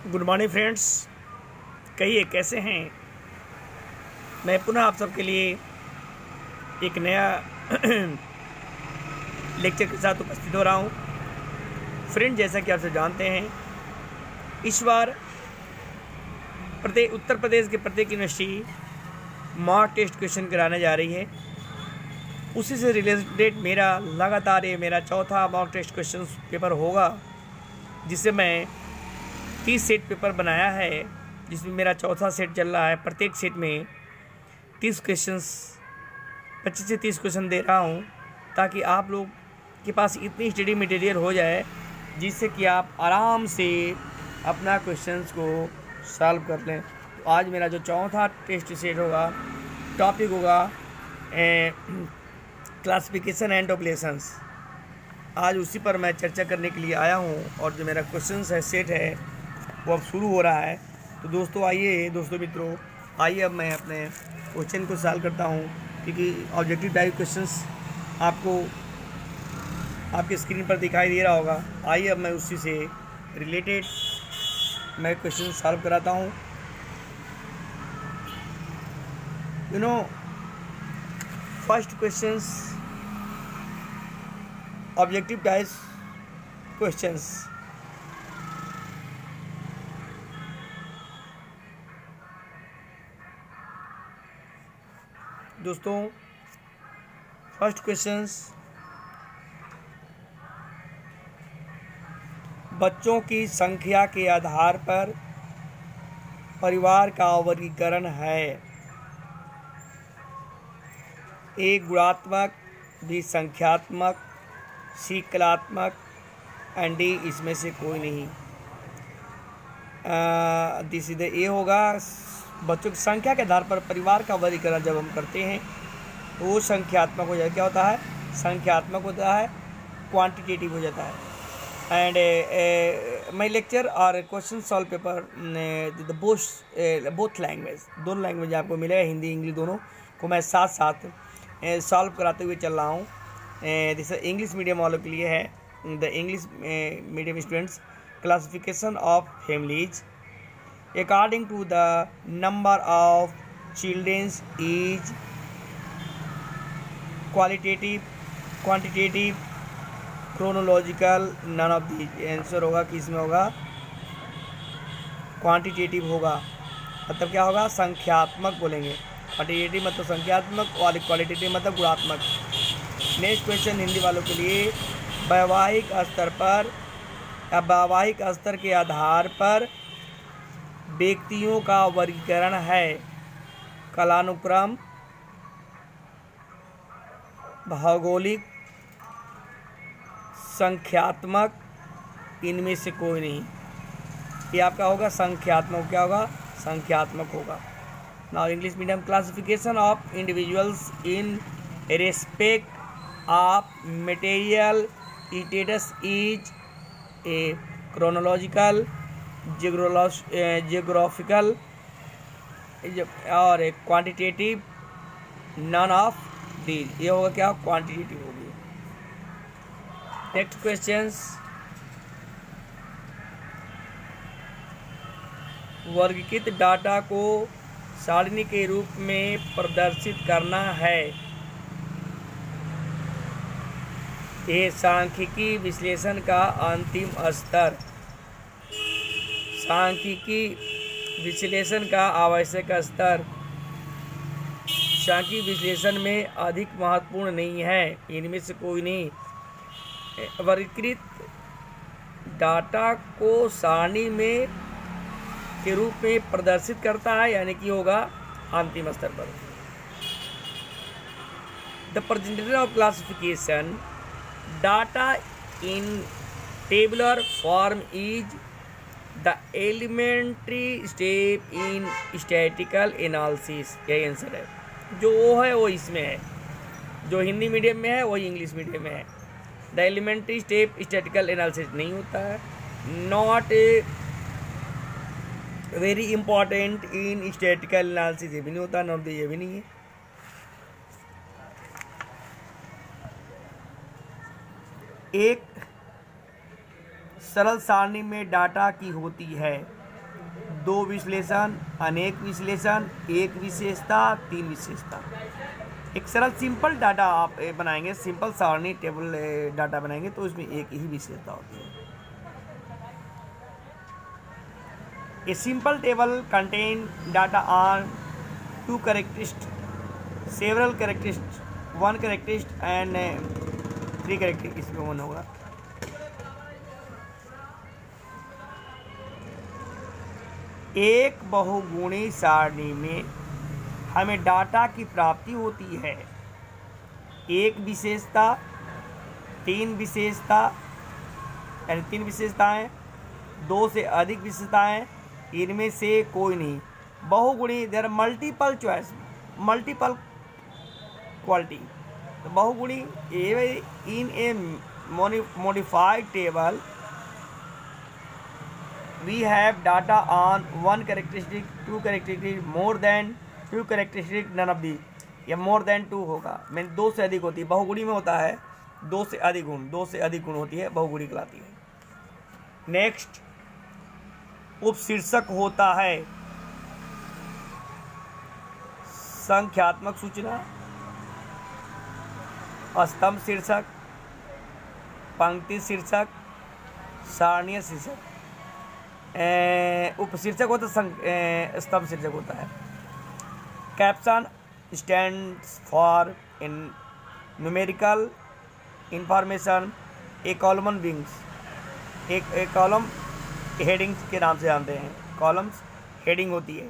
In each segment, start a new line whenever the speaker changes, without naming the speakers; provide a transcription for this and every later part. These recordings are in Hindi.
Good morning friends. कहिए कैसे हैं। मैं पुनः आप सबके लिए एक नया लेक्चर के साथ उपस्थित हो रहा हूं। फ्रेंड, जैसा कि आप सब जानते हैं, इस बार उत्तर प्रदेश के प्रत्येक यूनिवर्सिटी मॉक टेस्ट क्वेश्चन कराने जा रही है। उसी से रिलेटेड मेरा चौथा मॉक टेस्ट क्वेश्चन पेपर होगा, जिसे मैं 30 सेट पेपर बनाया है, जिसमें मेरा चौथा सेट चल रहा है। प्रत्येक सेट में 30 क्वेश्चंस, 25 से 30 क्वेश्चन दे रहा हूँ, ताकि आप लोग के पास इतनी स्टडी मटेरियल हो जाए जिससे कि आप आराम से अपना क्वेश्चंस को सॉल्व कर लें। तो आज मेरा जो चौथा टेस्ट सेट होगा, टॉपिक होगा क्लासिफिकेशन एंड ऑपरेशंस। आज उसी पर मैं चर्चा करने के लिए आया हूँ, और जो मेरा क्वेश्चंस है सेट है वो अब शुरू हो रहा है। तो दोस्तों मित्रों, आइए अब मैं अपने क्वेश्चन को सॉल्व करता हूँ, क्योंकि ऑब्जेक्टिव टाइप क्वेश्चंस आपको आपके स्क्रीन पर दिखाई दे रहा होगा। आइए अब मैं उसी से रिलेटेड मैं क्वेश्चन सॉल्व कराता हूँ। First questions, objective type questions. दोस्तों, फर्स्ट क्वेश्चंस, बच्चों की संख्या के आधार पर परिवार का वर्गीकरण है। ए गुणात्मक, बी संख्यात्मक, सी कलात्मक, एंड डी इसमें से कोई नहीं। सीधे ए होगा। बच्चों की संख्या के आधार पर परिवार का वर्गीकरण जब हम करते हैं तो वो संख्यात्मक हो जाता है। क्या होता है? संख्यात्मक होता है, क्वांटिटेटिव हो जाता है। एंड माई लेक्चर और question solve paper both language, दोनों लैंग्वेज आपको मिलेगा, हिंदी इंग्लिश दोनों को मैं साथ साथ सॉल्व कराते हुए चल रहा हूँ। जैसे इंग्लिश मीडियम वालों के लिए है, the English medium students, classification of families according to the number of children is qualitative, quantitative, chronological, none of these। Answer होगा कि इसमें होगा क्वांटिटेटिव होगा। मतलब क्या होगा? संख्यात्मक बोलेंगे। क्वांटिटेटिव मतलब संख्यात्मक और क्वालिटेटिव मतलब गुणात्मक। नेक्स्ट क्वेश्चन हिंदी वालों के लिए, वैवाहिक स्तर पर या वैवाहिक स्तर के आधार पर व्यक्तियों का वर्गीकरण है। कालानुक्रम, भौगोलिक, संख्यात्मक, इनमें से कोई नहीं। ये आपका होगा संख्यात्मक। क्या होगा? संख्यात्मक होगा। Now English medium, classification of individuals in respect of material status is a chronological, geographical और क्वांटिटेटिव, नन ऑफ दीज। ये होगा क्या? क्वांटिटेटिव होगी। नेक्स्ट क्वेश्चंस, वर्गीकृत डाटा को सारणी के रूप में प्रदर्शित करना है। ये सांख्यिकी विश्लेषण का अंतिम स्तर। सांख्यिकी विश्लेषण का आवश्यक स्तर सांख्यिकी विश्लेषण में अधिक महत्वपूर्ण नहीं है। इनमें से कोई नहीं। वर्गीकृत डाटा को सारणी में के रूप में प्रदर्शित करता है, यानी कि होगा अंतिम स्तर पर। The presentation of classification data in tabular form is the elementary step in statical analysis. यही आंसर है। जो वो है वो इसमें है, जो हिंदी मीडियम में है वही इंग्लिश मीडियम में है। The elementary step statical analysis नहीं होता है। Not very important in statical analysis, ये भी नहीं होता। नॉट ये भी नहीं है। एक सरल सारणी में डाटा की होती है। दो विश्लेषण, अनेक विश्लेषण, एक विशेषता, तीन विशेषता। एक सरल सिंपल डाटा आप बनाएंगे, सिंपल सारणी टेबल डाटा बनाएंगे तो इसमें एक ही विशेषता होती है। A simple table contain data on two characteristic, several characteristic, one characteristic and three characteristic. इसमें वन होगा। एक बहुगुणी सारणी में हमें डाटा की प्राप्ति होती है। एक विशेषता, तीन विशेषता यानी तीन विशेषताएं, दो से अधिक विशेषताएं, इनमें से कोई नहीं। बहुगुणी there are multiple choice, multiple quality. तो बहुगुणी in a modified table we have data on one characteristic, two characteristic, more than two characteristic, none of these। या more than two होगा, मीन दो से अधिक होती है। बहुगुणी में होता है दो से अधिक गुण, दो से अधिक गुण होती है, बहुगुणी कहलाती है। नेक्स्ट, उपशीर्षक होता है संख्यात्मक सूचना, स्तंभ शीर्षक, पंक्ति शीर्षक, सारणीय शीर्षक। उपशीर्षक होता है, स्तंभ शीर्षक होता है। Caption stands for in numerical information. A column wings, एक कॉलम हेडिंग्स के नाम से जानते हैं। कॉलम्स हेडिंग होती है।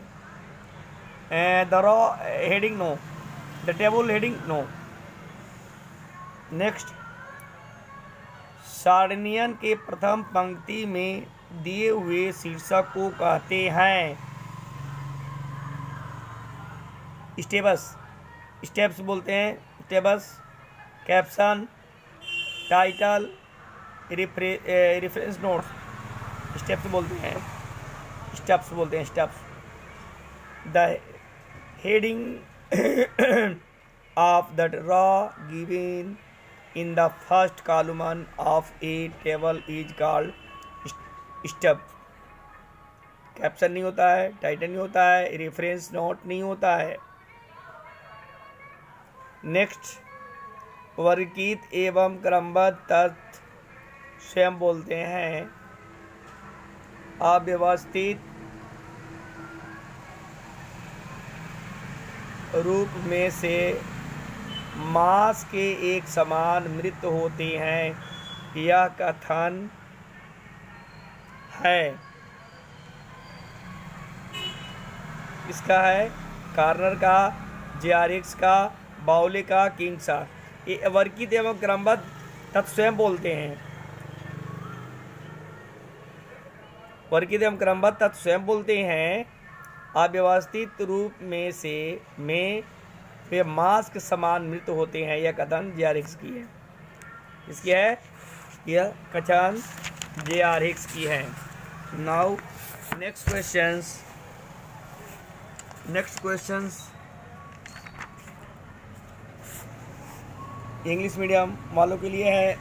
The row heading no, the table heading no. Next, सारणियन के प्रथम पंक्ति में दिए हुए शीर्षक को कहते हैं स्टेप्स, स्टेप्स बोलते हैं steps. Caption, title, reference notes, steps बोलते हैं, स्टेप्स बोलते हैं, steps. The heading of the raw given in the first column of a table is called step। Caption नहीं होता है, टाइटल नहीं होता है, रेफरेंस नोट नहीं होता है। नेक्स्ट, वर्गीकृत एवं क्रमबद्ध तथ्य स्वयं बोलते हैं अव्यवस्थित रूप में से मांस के एक समान मृत होते हैं। यह कथन है, इसका है कार्नर का, जेआरएक्स का, बाउले का, किंग्स का। ये वर्गीकृत एवं क्रमबद्ध तथ्य स्वयं बोलते हैं, वर्गीकृत एवं क्रमबद्ध तथ्य स्वयं बोलते हैं अव्यवस्थित रूप में से वे मांस के समान मृत होते हैं। यह कथन जेआरएक्स की है, इसकी है, यह कथन जेआरएक्स की है। Now next questions English medium वालों के लिए है।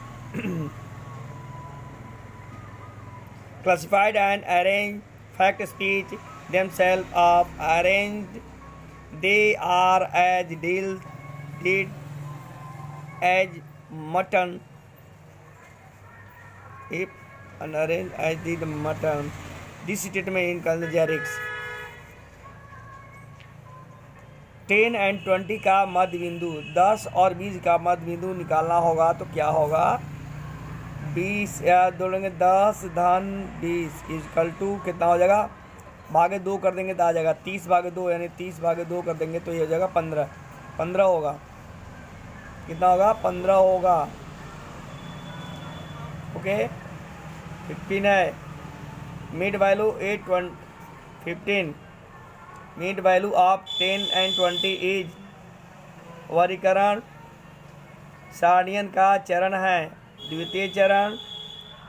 Classified and arrange fact speech themselves of arranged, they are as did as mutton, if unarranged as did mutton। This statement in Kaljarix 10 and 20 का मध्य बिंदु, 10 और 20 का मध्य बिंदु निकालना होगा तो क्या होगा? 20 या जोड़ेंगे 10 धन 20 इक्वल टू कितना हो जाएगा? भागे 2 कर देंगे तो आ जाएगा 30 भागे 2, यानी 30 भागे 2 कर देंगे तो ये हो जाएगा 15 होगा। कितना होगा? 15 होगा। ओके, 15 है। Mid value 15, mid value of 10 and 20 is, वर्गीकरण सारणियन का चरण है, द्वितीय चरण,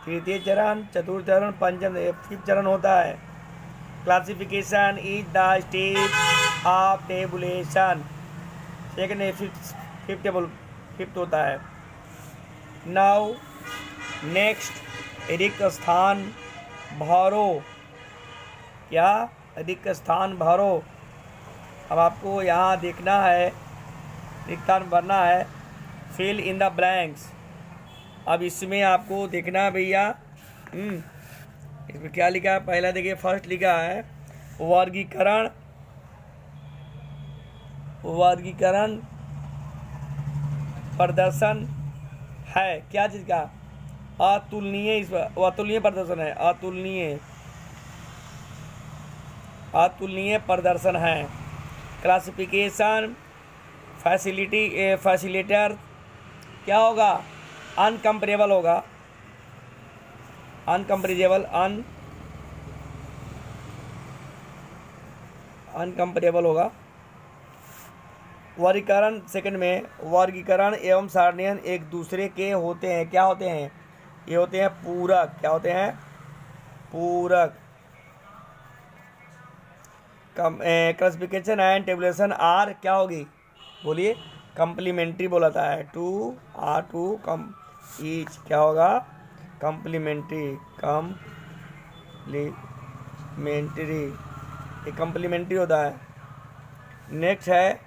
तृतीय चरण, चतुर्थ चरण, पंचम, फिफ्थ चरण होता है। Classification is the stage of tabulation, second है फिफ्थ होता है। नाउ नेक्स्ट, रिक्त स्थान भरो, क्या रिक्त स्थान भरो। अब आपको यहाँ देखना है, रिक्त स्थान भरना है, फिल इन द ब्लैंक्स। अब इसमें आपको देखना है भैया, इसमें क्या लिखा है। पहला देखिए, फर्स्ट लिखा है वर्गीकरण, वर्गीकरण प्रदर्शन है क्या चीज़ का, अतुलनीय। इस पर अतुलनीय प्रदर्शन है, अतुलनीय, अतुलनीय प्रदर्शन है। क्लासिफिकेशन फैसिलिटेटर क्या होगा, अनकम्पेरेबल होगा, अनकम्पेरेबल, अनकम्पेरेबल होगा। वर्गीकरण सेकंड में, वर्गीकरण एवं सारणीयन एक दूसरे के होते हैं, क्या होते हैं, ये होते हैं पूरक। क्या होते हैं, पूरक। क्लासिफिकेशन एंड टेबुलेशन आर क्या होगी, बोलिए, कंप्लीमेंट्री बोला था है, टू आर टू कम ईच क्या होगा, कंप्लीमेंट्री, कंप्लीमेंट्री, ये कंप्लीमेंट्री होता है। नेक्स्ट है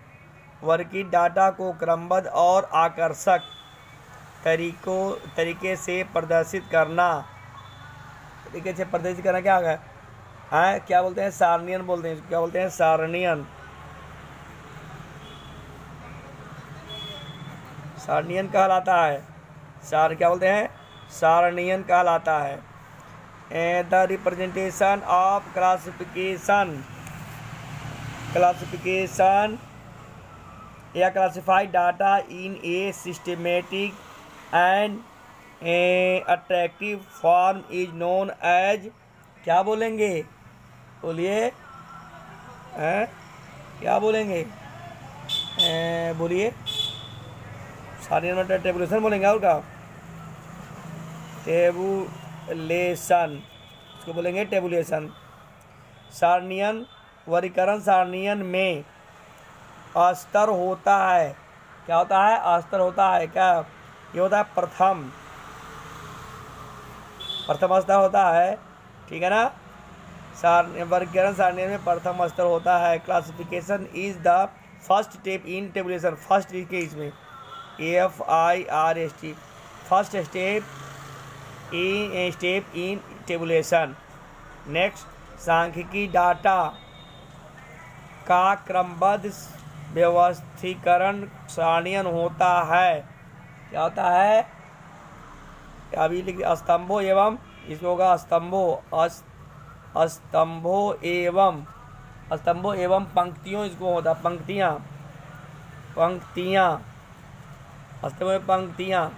वर्गीकृत डाटा को क्रमबद्ध और आकर्षक तरीके से प्रदर्शित करना। तरीके से प्रदर्शित करना क्या है, क्या बोलते हैं, सारणीयन बोलते हैं, क्या बोलते हैं, सारणीयन, सारणीयन कहलाता है। क्या बोलते हैं, सारणीयन कहलाता है। The representation of classification, classification या classified data in a systematic and attractive form is known as, क्या बोलेंगे, बोलिए, क्या बोलेंगे, बोलिए, सारणीयन मतलब टेबुलेशन बोलेंगे, और क्या, टेबुलेशन, इसको बोलेंगे टेबुलेशन। सारणीयन, वर्गीकरण सारणीयन में अस्तर होता है, क्या होता है, अस्तर होता है, क्या ये होता है, प्रथम, प्रथम स्तर होता है, ठीक है ना। वर्गीकरण सारणीयन में प्रथम स्तर होता है। Classification is the first step in tabulation, first लिखे इसमें FIRST, first step in tabulation. Next, सांख्यिकी डाटा का क्रमबद्ध व्यवस्थीकरण सारणीयन होता है, क्या होता है, अभी लिख स्तंभों एवं, इसमें होगा स्तंभों, स्तंभों एवं पंक्तियों, इसको होता है पंक्तियाँ, पंक्तियाँ, स्तंभों में पंक्तियाँ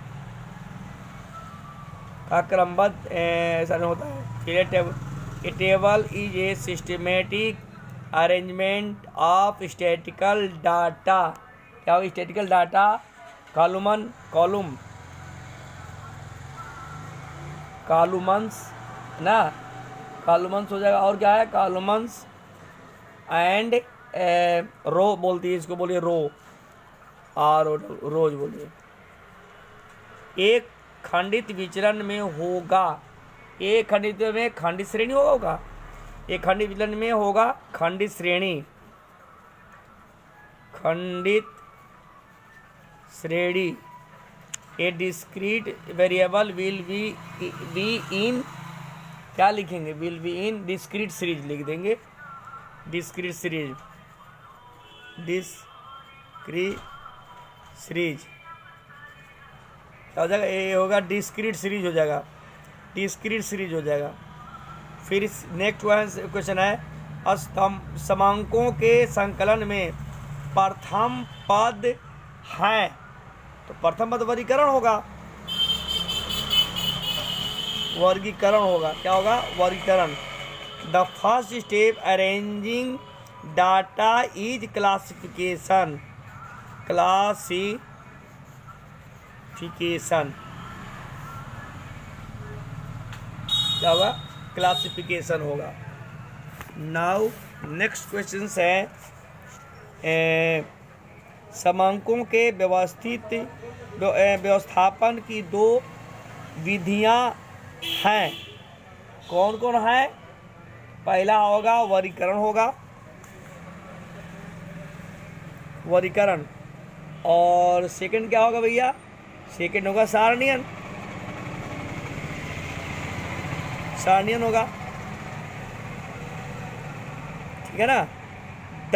का क्रमबद्ध सारणीयन होता है। A table is a systematic arrangement of statical data, क्या होगा, स्टैटिकल डाटा, कॉलम्स ना, कॉलम्स हो जाएगा, और क्या है, कॉलम्स एंड रो बोलती है, इसको बोलिए रो, रोज बोलिए। एक खंडित विचलन में होगा, एक खंडित में खंडित श्रेणी होगा, एक खंडित विचलन में होगा खंडित श्रेणी, खंडित श्रेणी। A discrete variable will be in, क्या लिखेंगे, will be in discrete series लिख देंगे, डिस्क्रीट सीरीज, डिस्क्रीट सीरीज क्या हो जाएगा, ये होगा डिस्क्रीट सीरीज हो जाएगा, डिस्क्रीट सीरीज हो जाएगा। फिर नेक्स्ट क्वेश्चन है, समांकों के संकलन में प्रथम पद है, तो प्रथम पद वर्गीकरण होगा, वर्गीकरण होगा, क्या होगा, वर्गीकरण। The first step arranging data is classification, classification क्या होगा, क्लासिफिकेशन होगा। नाउ नेक्स्ट क्वेश्चन है, समांकों के व्यवस्थापन की दो विधियां हैं, कौन कौन है, पहला होगा वर्गीकरण होगा, वर्गीकरण, और सेकंड क्या होगा भैया? सेकंड होगा सारणीयन, सारणीयन होगा, ठीक है ना। द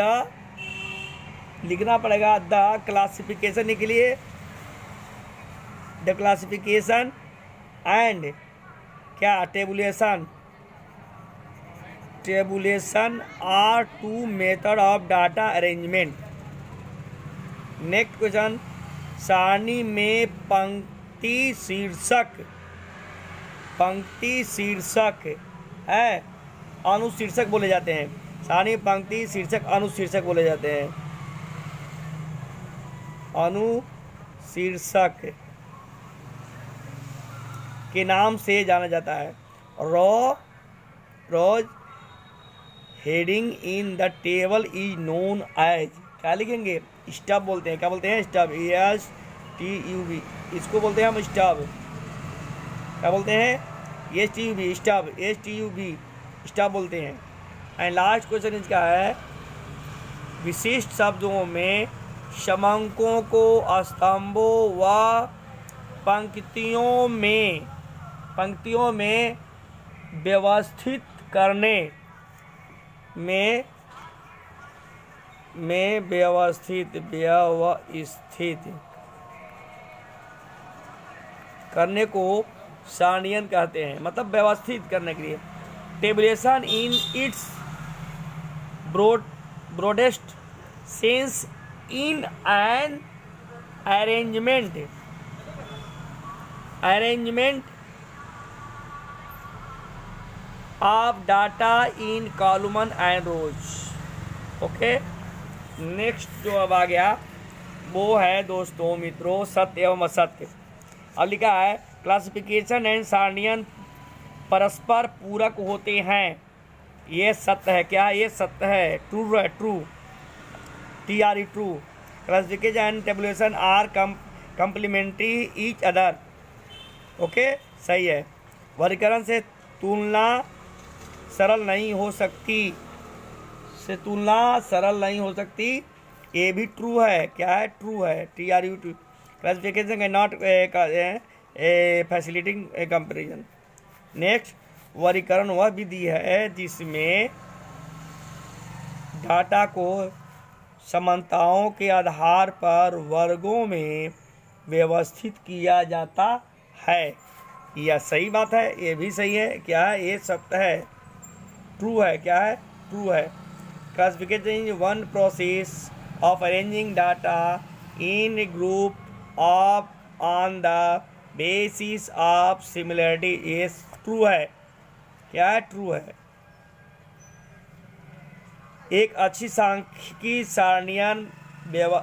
लिखना पड़ेगा, द क्लासिफिकेशन के लिए, द क्लासिफिकेशन एंड क्या tabulation, tabulation are two method of data arrangement. Next question, सारणी में पंक्ति शीर्षक, पंक्ति शीर्षक है, अनुशीर्षक बोले जाते हैं। सारणी में पंक्ति शीर्षक अनुशीर्षक बोले जाते हैं, अनुशीर्षक के नाम से जाना जाता है। Rows heading in the table is known as, क्या लिखेंगे? स्टब बोलते हैं। क्या बोलते हैं? स्टब, STUB, इसको बोलते हैं हम स्टब। क्या बोलते हैं? STUB, स्टब, STUB, स्टब बोलते हैं। एंड लास्ट क्वेश्चन इसका है, विशिष्ट शब्दों में समंकों को स्तंभों व पंक्तियों में व्यवस्थित करने में व्यवस्थित करने को सारणीयन कहते हैं, मतलब व्यवस्थित करने के लिए। Tabulation in its broadest sense in an arrangement of data in column and rows। Okay, next जो अब आ गया वो है दोस्तों मित्रों सत्य एवं असत्य। अब लिखा है क्लासिफिकेशन एंड सारणीयन परस्पर पूरक होते हैं, ये सत्य है। क्या ये सत्य है? ट्रू है, true, TRE, true. Classification and tabulation are complementary each other, okay, सही है। वर्गीकरण से तुलना सरल नहीं हो सकती, ये भी ट्रू है। क्या है? ट्रू है, TRU, true. Classification can not facilitating comparison. Next, वर्गीकरण वह विधि है जिसमें डाटा को समानताओं के आधार पर वर्गों में व्यवस्थित किया जाता है। यह सही बात है, ये भी सही है। क्या है? ये सत्य है, ट्रू है। क्या है? ट्रू है। Classification is one process of arranging data in group of on the basis of similarity, ये ट्रू है। क्या है? ट्रू है। एक अच्छी सांख्यिकी सारणीयन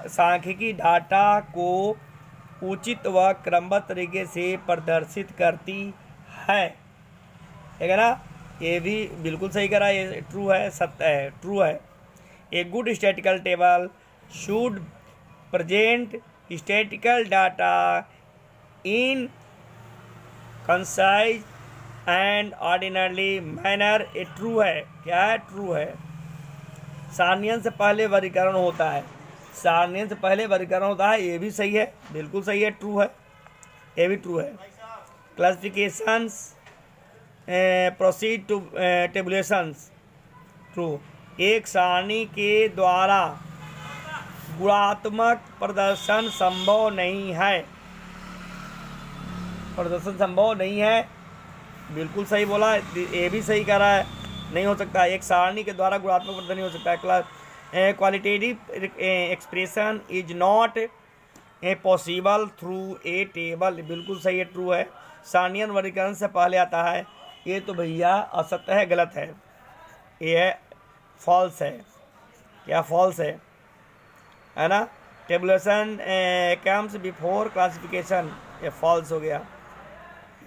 सांख्यिकी डाटा को उचित व क्रमबद्ध तरीके से प्रदर्शित करती है, ठीक है ना। ये भी बिल्कुल सही करा, ये ट्रू है, सत्य है, ट्रू है। A good statistical table should present statistical data in concise and ordinary manner, ये ट्रू है। क्या है? ट्रू है। सारणीयन से पहले वर्गीकरण होता है, सारणीयन से पहले वर्गीकरण होता है, ये भी सही है, बिल्कुल सही है, ट्रू है, ये भी ट्रू है। Classifications proceed to tabulations, true. एक सारणी के द्वारा गुणात्मक प्रदर्शन संभव नहीं है, प्रदर्शन संभव नहीं है, बिल्कुल सही बोला, ये भी सही कह रहा है, नहीं हो सकता। एक सारणी के द्वारा गुणात्मक प्रदर्शन नहीं हो सकता। Qualitative expression is not possible through a table, बिल्कुल सही है, ट्रू है। सारणीयन वर्गीकरण से पहले आता है, ये तो भैया असत्य है, गलत है, ये फॉल्स है। क्या? फॉल्स है ना। टेबुलेशन कम्स बिफोर क्लासिफिकेशन, ये फॉल्स हो गया,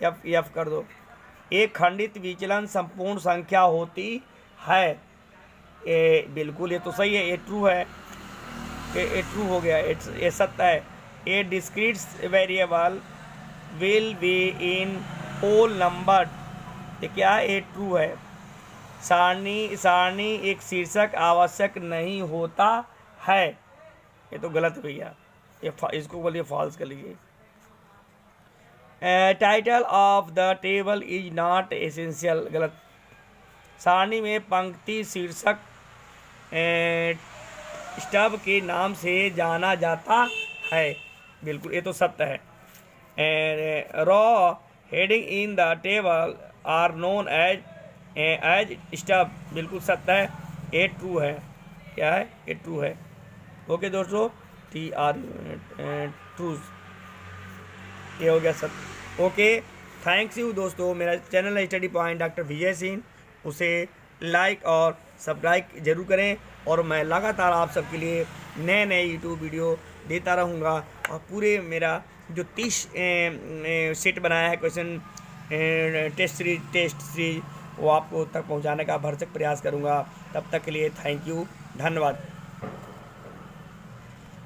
एफ कर दो। एक खंडित विचलन संपूर्ण संख्या होती है, ये बिल्कुल, ये तो सही है, ये ट्रू है, ये ट्रू हो गया, ये सत्य है। A discrete variable will be in whole number, ये क्या है? ये ट्रू है। सारणी एक शीर्षक आवश्यक नहीं होता है। ये तो गलत है भैया, इसको बोलिए फॉल्स कर लीजिए। Title of the table is not essential, गलत। सारणी में पंक्ति शीर्षक स्टब के नाम से जाना जाता है, बिल्कुल ये तो सत्य है। Row heading in the table are known as stub, बिल्कुल सत्य है, ये ट्रू है। क्या है? ये ट्रू है। ओके दोस्तों, ट्रू, ये हो गया सत्य। ओके, थैंक्स यू दोस्तों। मेरा चैनल है study point doctor Vijay Singh, उसे लाइक और सब्सक्राइब जरूर करें, और मैं लगातार आप सबके लिए नए नए यूट्यूब वीडियो देता रहूँगा। और पूरे मेरा जो 30 सेट बनाया है क्वेश्चन टेस्ट सीरीज वो आपको तक पहुंचाने का भरसक प्रयास करूंगा। तब तक के लिए थैंक यू, धन्यवाद।